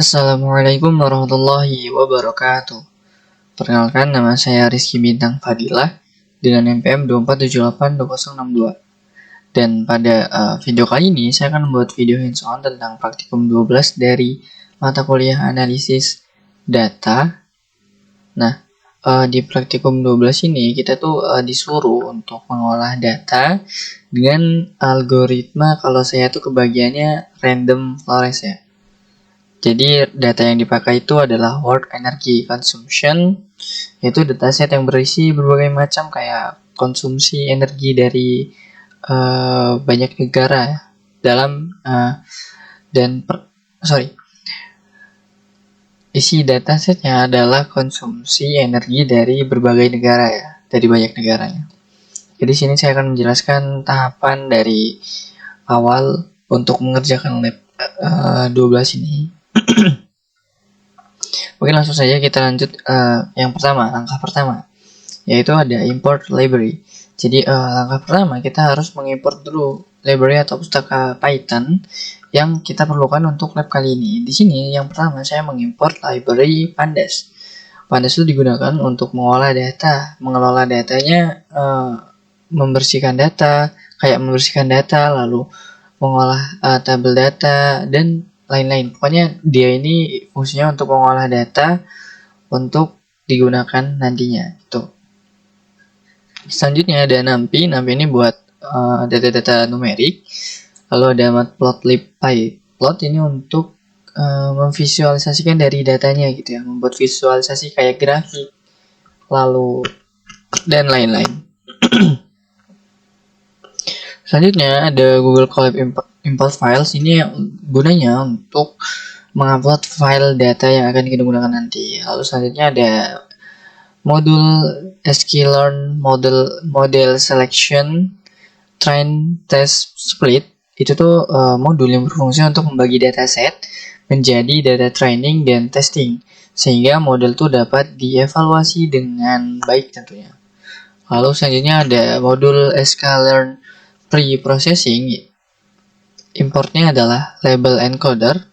Assalamualaikum warahmatullahi wabarakatuh. Perkenalkan, nama saya Rizky Bintang Fadilah dengan NPM 24782062. Dan pada video kali ini saya akan membuat video hands-on tentang praktikum 12 dari mata kuliah analisis data. Nah, di praktikum 12 ini kita tuh disuruh untuk mengolah data dengan algoritma, kalau saya tuh kebagiannya random forest ya. Jadi data yang dipakai itu adalah World Energy Consumption, yaitu dataset yang berisi berbagai macam kayak konsumsi energi dari banyak negara ya. Isi datasetnya adalah konsumsi energi dari berbagai negara ya, dari banyak negaranya. Jadi sini saya akan menjelaskan tahapan dari awal untuk mengerjakan lab 12 ini. Oke, langsung saja kita lanjut langkah pertama, yaitu ada import library. Jadi langkah pertama kita harus mengimport dulu library atau pustaka Python yang kita perlukan untuk lab kali ini. Di sini yang pertama saya mengimport library Pandas. Pandas itu digunakan untuk mengolah data, mengelola datanya, membersihkan data, lalu mengolah tabel data dan lain-lain. Pokoknya dia ini fungsinya untuk mengolah data untuk digunakan nantinya gitu. Selanjutnya ada NumPy. NumPy ini buat data-data numerik. Lalu ada Matplotlib PyPlot ini untuk memvisualisasikan dari datanya gitu ya, membuat visualisasi kayak grafik lalu dan lain-lain. Selanjutnya ada Google Colab Import Files. Ini gunanya untuk mengupload file data yang akan kita gunakan nanti. Lalu selanjutnya ada modul sklearn, model selection, train, test, split. Itu tuh modul yang berfungsi untuk membagi dataset menjadi data training dan testing, sehingga model tuh dapat dievaluasi dengan baik tentunya. Lalu selanjutnya ada modul sklearn pre-processing. Importnya adalah label encoder.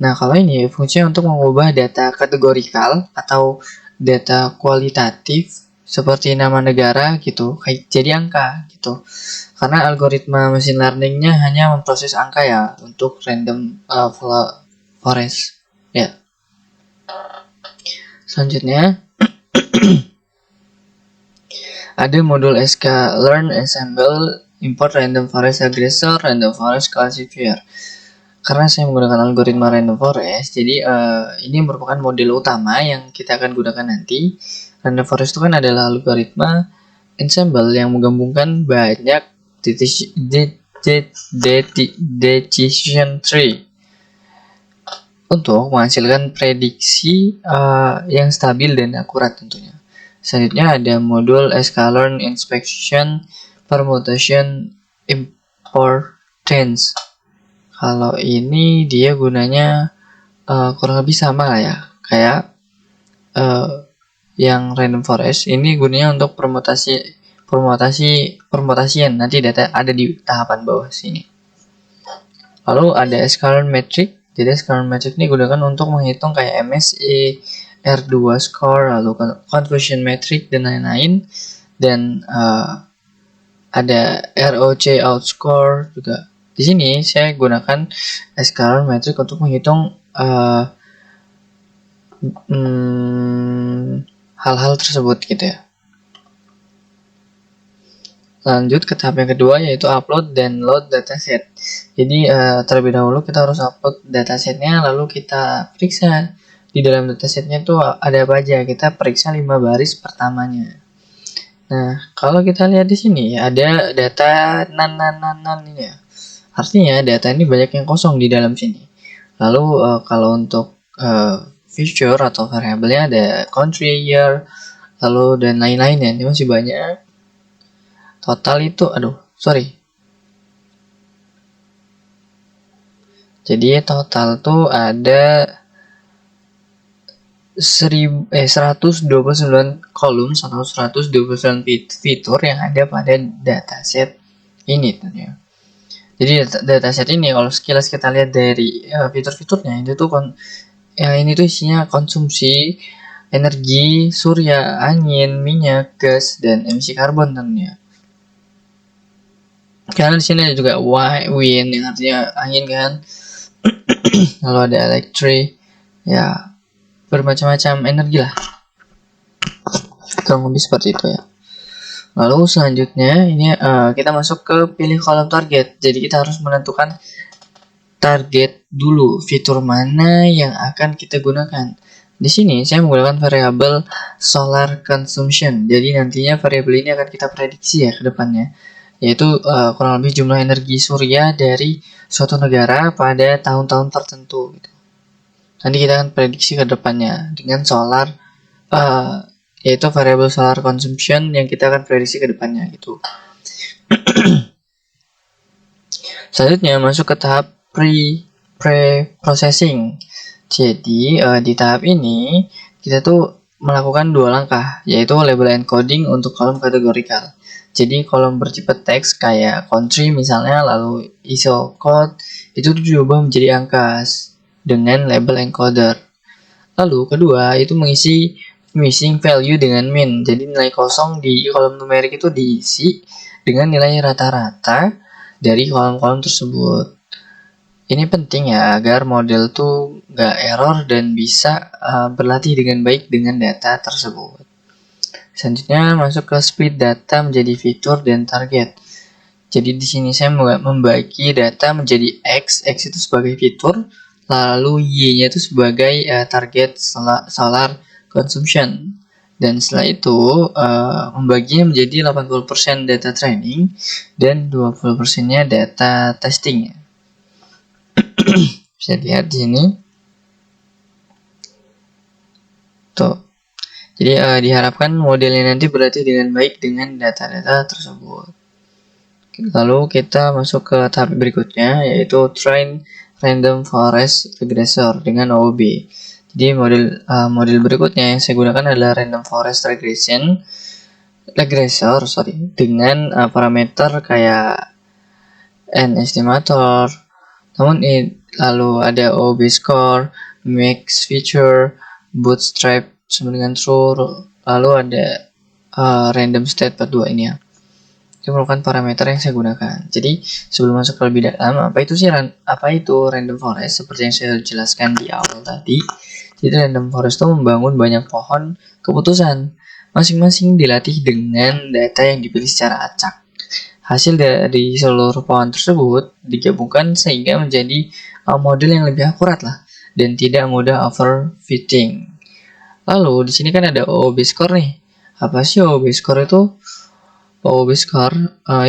Nah, kalau ini fungsinya untuk mengubah data kategorikal atau data kualitatif seperti nama negara gitu, kayak jadi angka gitu. Karena algoritma machine learningnya hanya memproses angka ya untuk random forest ya. Selanjutnya ada modul sklearn ensemble, import random forest aggressor, random forest classifier. Karena saya menggunakan algoritma random forest, jadi ini merupakan model utama yang kita akan gunakan nanti. Random forest itu kan adalah algoritma ensemble yang menggabungkan banyak decision tree untuk menghasilkan prediksi yang stabil dan akurat tentunya. Selanjutnya ada modul sklearn inspection, permutation, importance. Kalau ini dia gunanya kurang lebih sama lah ya, kayak yang random forest. Ini gunanya untuk permutasian. Nanti data ada di tahapan bawah sini. Lalu ada sklearn metric. Jadi sklearn metric ini digunakan untuk menghitung kayak MSE, R2 score, lalu conversion metric dan lain-lain. Dan ada ROC outscore juga. Di sini saya gunakan sklearn metric untuk menghitung hal-hal tersebut gitu ya. Lanjut ke tahap yang kedua, yaitu upload dan load dataset. Jadi terlebih dahulu kita harus upload datasetnya, lalu kita periksa di dalam datasetnya itu ada apa aja. Kita periksa 5 baris pertamanya. Nah, kalau kita lihat di sini ada data nan ini ya. Artinya data ini banyak yang kosong di dalam sini. Lalu kalau untuk feature atau variabelnya ada country, year, lalu dan lain-lain ya. Ini masih banyak. Total itu, jadi total tuh ada 129 columns atau 129 fitur yang ada pada dataset ini tentunya. Jadi dataset ini kalau sekilas kita lihat dari fitur-fiturnya itu tuh ini tuh isinya konsumsi energi surya, angin, minyak, gas, dan emisi karbon tentunya. Karena di sini ada juga wind yang artinya angin kan. Lalu ada electric, ya bermacam-macam energi lah. Kurang lebih seperti itu ya. Lalu selanjutnya ini kita masuk ke pilih kolom target. Jadi kita harus menentukan target dulu, fitur mana yang akan kita gunakan. Di sini saya menggunakan variabel solar consumption. Jadi nantinya variabel ini akan kita prediksi ya ke depannya, yaitu kurang lebih jumlah energi surya dari suatu negara pada tahun-tahun tertentu gitu. Nanti kita akan prediksi ke depannya dengan solar yaitu variabel solar consumption yang kita akan prediksi ke depannya gitu. Selanjutnya masuk ke tahap pre-processing. Jadi di tahap ini kita tuh melakukan dua langkah, yaitu label encoding untuk kolom kategorikal. Jadi kolom bertipe teks kayak country misalnya, lalu ISO code itu diubah menjadi angka dengan label encoder. Lalu kedua itu mengisi missing value dengan min. Jadi nilai kosong di kolom numerik itu diisi dengan nilai rata-rata dari kolom-kolom tersebut. Ini penting ya agar model tuh nggak error dan bisa berlatih dengan baik dengan data tersebut. Selanjutnya masuk ke split data menjadi fitur dan target. Jadi di sini saya membagi data menjadi X itu sebagai fitur, lalu Y-nya itu sebagai target solar consumption. Dan setelah itu membaginya menjadi 80% data training dan 20%-nya data testing. Bisa lihat di sini. Tuh. Jadi diharapkan modelnya nanti berlatih dengan baik dengan data-data tersebut. Lalu kita masuk ke tahap berikutnya, yaitu train random forest regressor dengan OOB. Jadi model berikutnya yang saya gunakan adalah random forest regressor dengan parameter kayak n estimator. Namun lalu ada OOB score, max feature, bootstrap sama dengan true, lalu ada random state 42 ini ya. Itu merupakan parameter yang saya gunakan. Jadi sebelum masuk ke lebih dalam, apa itu random forest? Seperti yang saya jelaskan di awal tadi. Jadi random forest itu membangun banyak pohon keputusan. Masing-masing dilatih dengan data yang dipilih secara acak. Hasil dari seluruh pohon tersebut digabungkan sehingga menjadi model yang lebih akurat lah dan tidak mudah overfitting. Lalu di sini kan ada OOB score nih. Apa sih OOB score itu? OOB score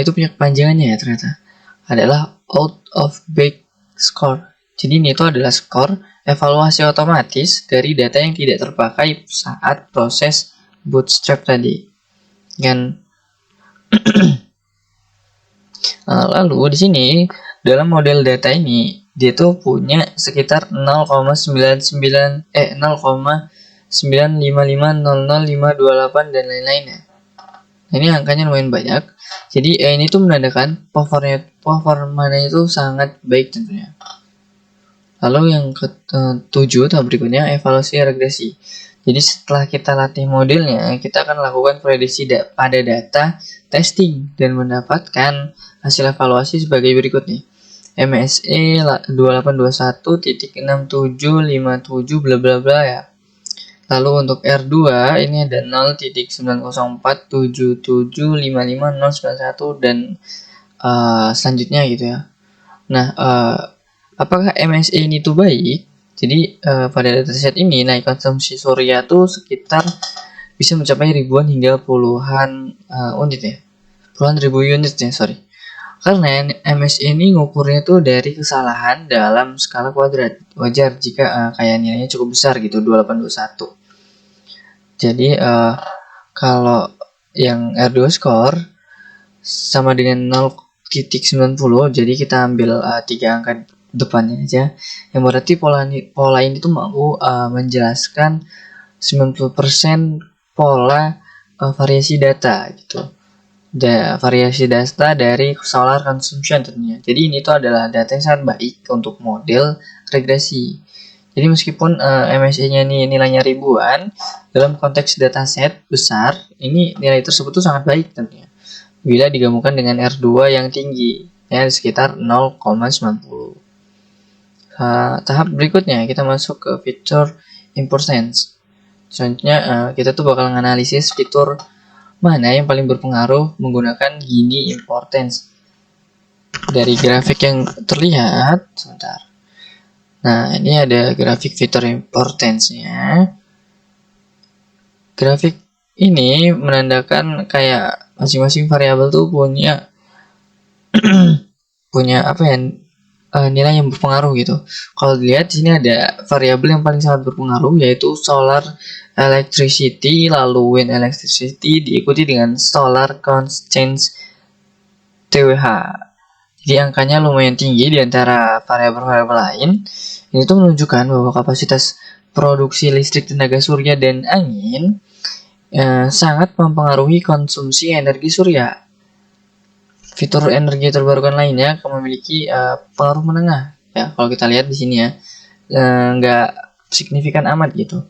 itu punya kepanjangannya ya ternyata. Adalah out of base score. Jadi ini itu adalah skor evaluasi otomatis dari data yang tidak terpakai saat proses bootstrap tadi. Dan lalu di sini dalam model data ini dia tuh punya sekitar 0,955000528 dan lain-lainnya. Ini angkanya lumayan banyak. Jadi ini tuh menandakan performanya itu sangat baik tentunya. Lalu yang ke-7 tahap berikutnya evaluasi regresi. Jadi setelah kita latih modelnya, kita akan lakukan prediksi pada data testing dan mendapatkan hasil evaluasi sebagai berikut nih. MSE 2821.6757 bla bla bla ya. Lalu untuk R2 ini ada 0.90477559091 dan selanjutnya gitu ya. Nah, apakah MSE ini tuh baik? Jadi pada dataset ini naik konsumsi surya tuh sekitar bisa mencapai ribuan hingga puluhan unit ya. Puluhan ribu unit ya, sorry. Karena MSE ini ngukurnya tuh dari kesalahan dalam skala kuadrat. Wajar jika kayak nilainya cukup besar gitu, 2821. Jadi kalau yang R2 score sama dengan 0.90, jadi kita ambil 3 angka depannya aja, yang berarti pola ini tuh mampu menjelaskan 90% pola variasi data gitu. variasi data dari solar consumption tentunya. Jadi ini tuh adalah data yang sangat baik untuk model regresi. Jadi meskipun MSE-nya ini nilainya ribuan, dalam konteks dataset besar, ini nilai tersebut tuh sangat baik tentunya. Bila digabungkan dengan R2 yang tinggi, ya sekitar 0,90. Tahap berikutnya kita masuk ke fitur importance. Selanjutnya kita tuh bakal menganalisis fitur mana yang paling berpengaruh menggunakan Gini importance. Dari grafik yang terlihat, sebentar. Nah, ini ada grafik fitur importance-nya. Grafik ini menandakan kayak masing-masing variabel tuh punya apa ya, nilai yang berpengaruh gitu. Kalau dilihat di sini ada variabel yang paling sangat berpengaruh yaitu solar electricity, lalu wind electricity diikuti dengan solar constant TWH. Jadi angkanya lumayan tinggi di antara variabel-variabel lain. Ini tuh menunjukkan bahwa kapasitas produksi listrik tenaga surya dan angin sangat mempengaruhi konsumsi energi surya. Fitur energi terbarukan lainnya akan memiliki pengaruh menengah. Ya, kalau kita lihat di sini ya, nggak signifikan amat gitu.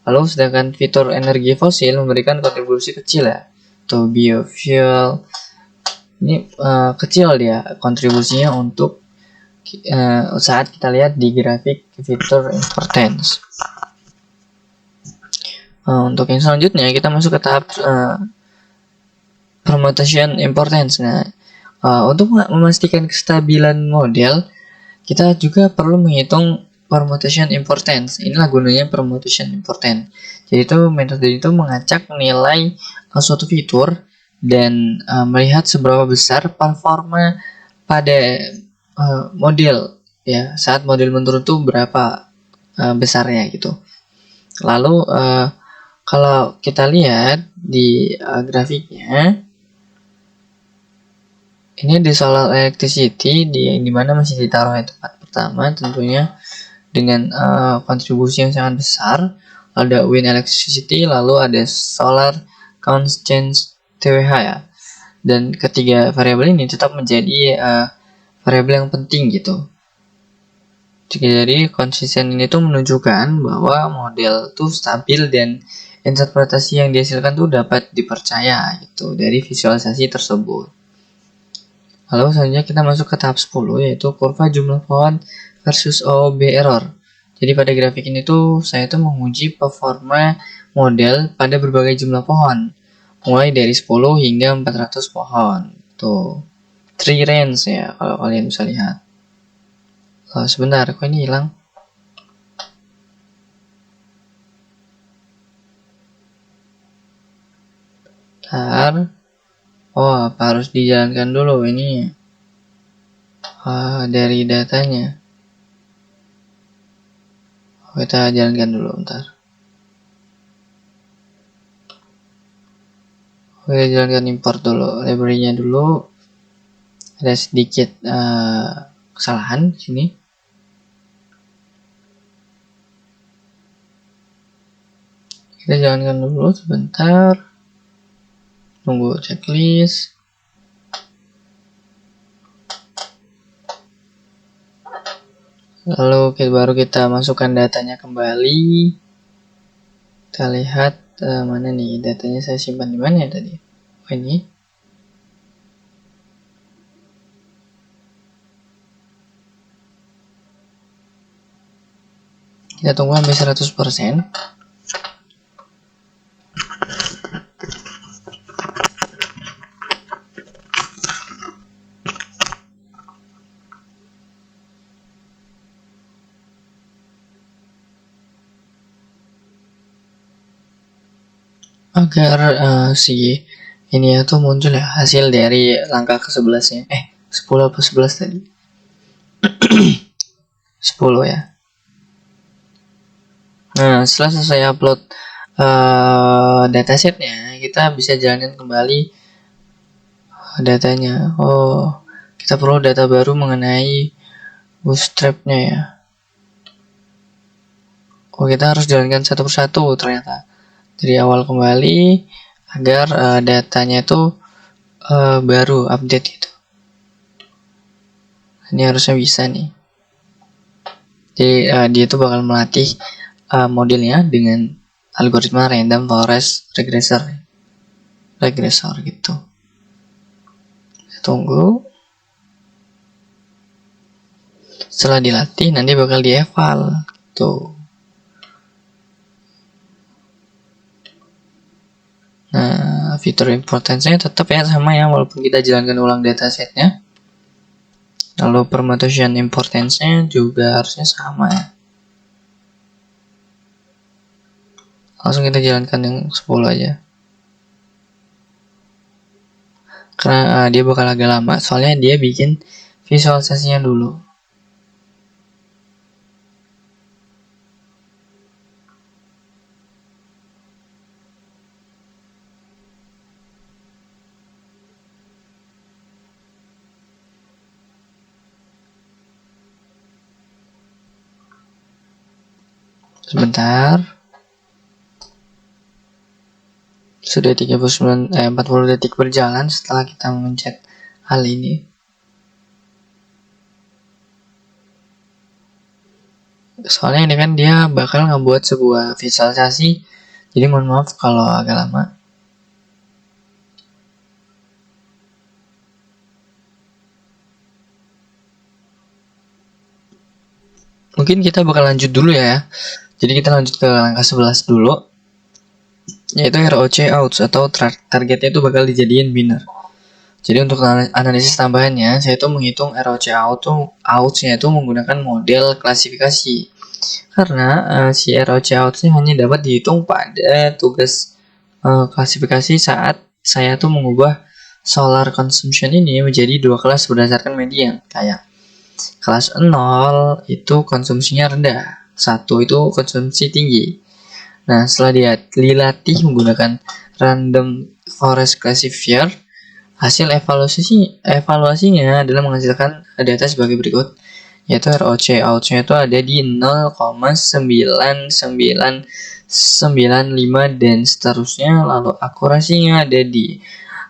Lalu sedangkan fitur energi fosil memberikan kontribusi kecil ya, atau biofuel. Ini kecil dia kontribusinya untuk saat kita lihat di grafik fitur importance. Untuk yang selanjutnya kita masuk ke tahap permutation importance. Nah, untuk memastikan kestabilan model, kita juga perlu menghitung permutation importance. Inilah gunanya permutation importance. Jadi itu metode itu mengacak nilai suatu fitur dan melihat seberapa besar performa pada model ya saat model menurun tuh berapa besarnya gitu. Lalu kalau kita lihat di grafiknya, ini di solar electricity di mana masih ditaruh di tempat pertama tentunya dengan kontribusi yang sangat besar. Ada wind electricity, lalu ada solar constant TWH ya. Dan ketiga variabel ini tetap menjadi variabel yang penting gitu. Jadi konsisten ini tuh menunjukkan bahwa model tuh stabil dan interpretasi yang dihasilkan tuh dapat dipercaya gitu dari visualisasi tersebut. Lalu selanjutnya kita masuk ke tahap 10 yaitu kurva jumlah pohon versus OOB error. Jadi pada grafik ini tuh saya tuh menguji performa model pada berbagai jumlah pohon. Mulai dari 10 hingga 400 pohon. Tuh. 3 range ya kalau kalian bisa lihat. Sebentar, kok ini hilang? Bentar. Apa harus dijalankan dulu ini? Dari datanya. Kita jalankan dulu bentar. Kita jalankan import dulu, library-nya dulu. Ada sedikit kesalahan di sini. Kita jalankan dulu sebentar. Tunggu checklist. Lalu baru kita masukkan datanya kembali. Kita lihat mana nih datanya, saya simpan di mana ya tadi? Oh ini. Kita tunggu sampai 100%. Agar si ini ya tuh muncul ya hasil dari langkah ke-11 nya 10 apa 11 tadi 10 ya. Nah setelah selesai upload datasetnya, kita bisa jalankan kembali datanya. Kita perlu data baru mengenai bootstrapnya ya. Kita harus jalankan satu persatu ternyata dari awal kembali agar datanya itu baru update gitu. Ini harusnya bisa nih. Jadi dia tuh bakal melatih modelnya dengan algoritma random forest regressor gitu. Tunggu. Setelah dilatih nanti bakal dieval tuh. Nah, fitur importance-nya tetap ya sama ya, walaupun kita jalankan ulang datasetnya. Lalu permutation importance-nya juga harusnya sama ya. Langsung kita jalankan yang 10 aja. Karena dia bakal agak lama, soalnya dia bikin visualisasinya dulu. Sebentar. Sudah 40 detik berjalan setelah kita mencet hal ini. Soalnya ini kan dia bakal ngebuat sebuah visualisasi, jadi mohon maaf kalau agak lama. Mungkin kita bakal lanjut dulu ya. Jadi kita lanjut ke langkah 11 dulu, yaitu ROC outs atau targetnya itu bakal dijadiin binner. Jadi untuk analisis tambahannya, saya itu menghitung ROC outs-nya itu menggunakan model klasifikasi. Karena si ROC outs-nya hanya dapat dihitung pada tugas klasifikasi saat saya tuh mengubah solar consumption ini menjadi 2 kelas berdasarkan median. Kayak kelas 0 itu konsumsinya rendah, 1 itu konsumsi tinggi. Nah, setelah dilatih menggunakan random forest classifier, hasil evaluasinya adalah menghasilkan data sebagai berikut, yaitu ROC outs-nya itu ada di 0,9995 dan seterusnya, lalu akurasinya ada di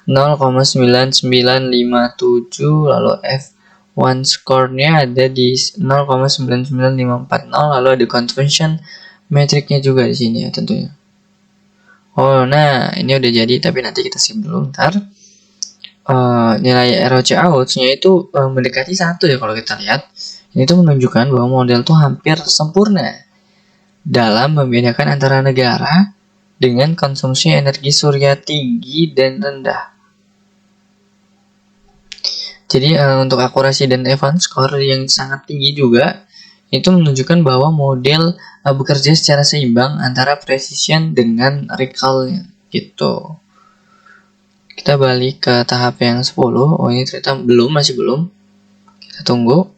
0,9957, lalu F1 score-nya ada di 0,99540, lalu ada conversion metriknya juga di sini ya tentunya. Oh, nah ini udah jadi, tapi nanti kita skip dulu ntar. Nilai ROC outs-nya itu mendekati 1 ya kalau kita lihat. Ini tuh menunjukkan bahwa model tuh hampir sempurna dalam membedakan antara negara dengan konsumsi energi surya tinggi dan rendah. Jadi untuk akurasi dan F1 score yang sangat tinggi juga, itu menunjukkan bahwa model bekerja secara seimbang antara precision dengan recall-nya gitu. Kita balik ke tahap yang 10. Oh, ini ternyata masih belum. Kita tunggu.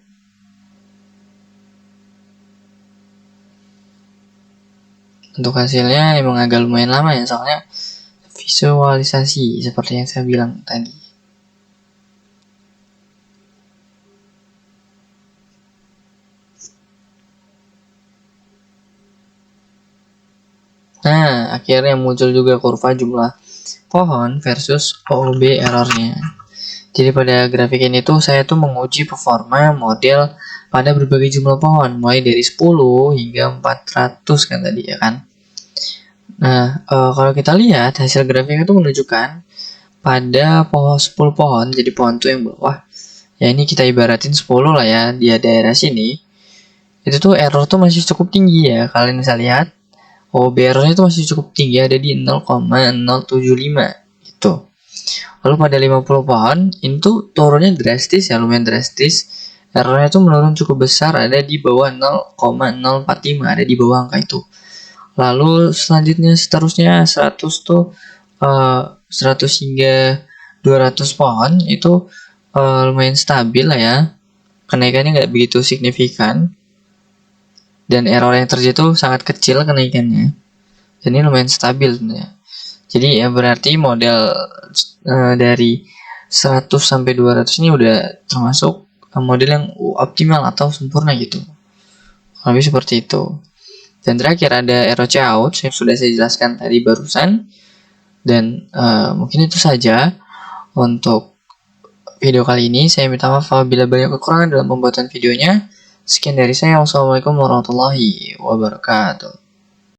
Untuk hasilnya emang agak lumayan lama ya, soalnya visualisasi seperti yang saya bilang tadi. Nah, akhirnya muncul juga kurva jumlah pohon versus OOB errornya. Jadi pada grafik ini tuh saya tuh menguji performa model pada berbagai jumlah pohon, mulai dari 10 hingga 400 kan tadi ya kan. Nah, kalau kita lihat hasil grafiknya tuh menunjukkan pada 10 pohon, jadi pohon tuh yang bawah. Ya ini kita ibaratin 10 lah ya di daerah sini. Itu tuh error tuh masih cukup tinggi ya. Kalian bisa lihat OBR-nya itu masih cukup tinggi, ada di 0,075 gitu. Lalu pada 50 pohon itu turunnya drastis ya, lumayan drastis. Errornya itu menurun cukup besar, ada di bawah 0,045, ada di bawah angka itu. Lalu selanjutnya seterusnya 100 tuh 100 hingga 200 pohon itu lumayan stabil lah ya. Kenaikannya nggak begitu signifikan. Dan error yang terjadi itu sangat kecil kenaikannya. Jadi lumayan stabil sebenarnya. Jadi ya berarti model dari 100 sampai 200 ini udah termasuk model yang optimal atau sempurna gitu. Lebih seperti itu. Dan terakhir ada ROC out yang sudah saya jelaskan tadi barusan. Dan mungkin itu saja untuk video kali ini. Saya minta maaf apabila banyak kekurangan dalam pembuatan videonya. Sekian dari saya. Wassalamualaikum warahmatullahi wabarakatuh.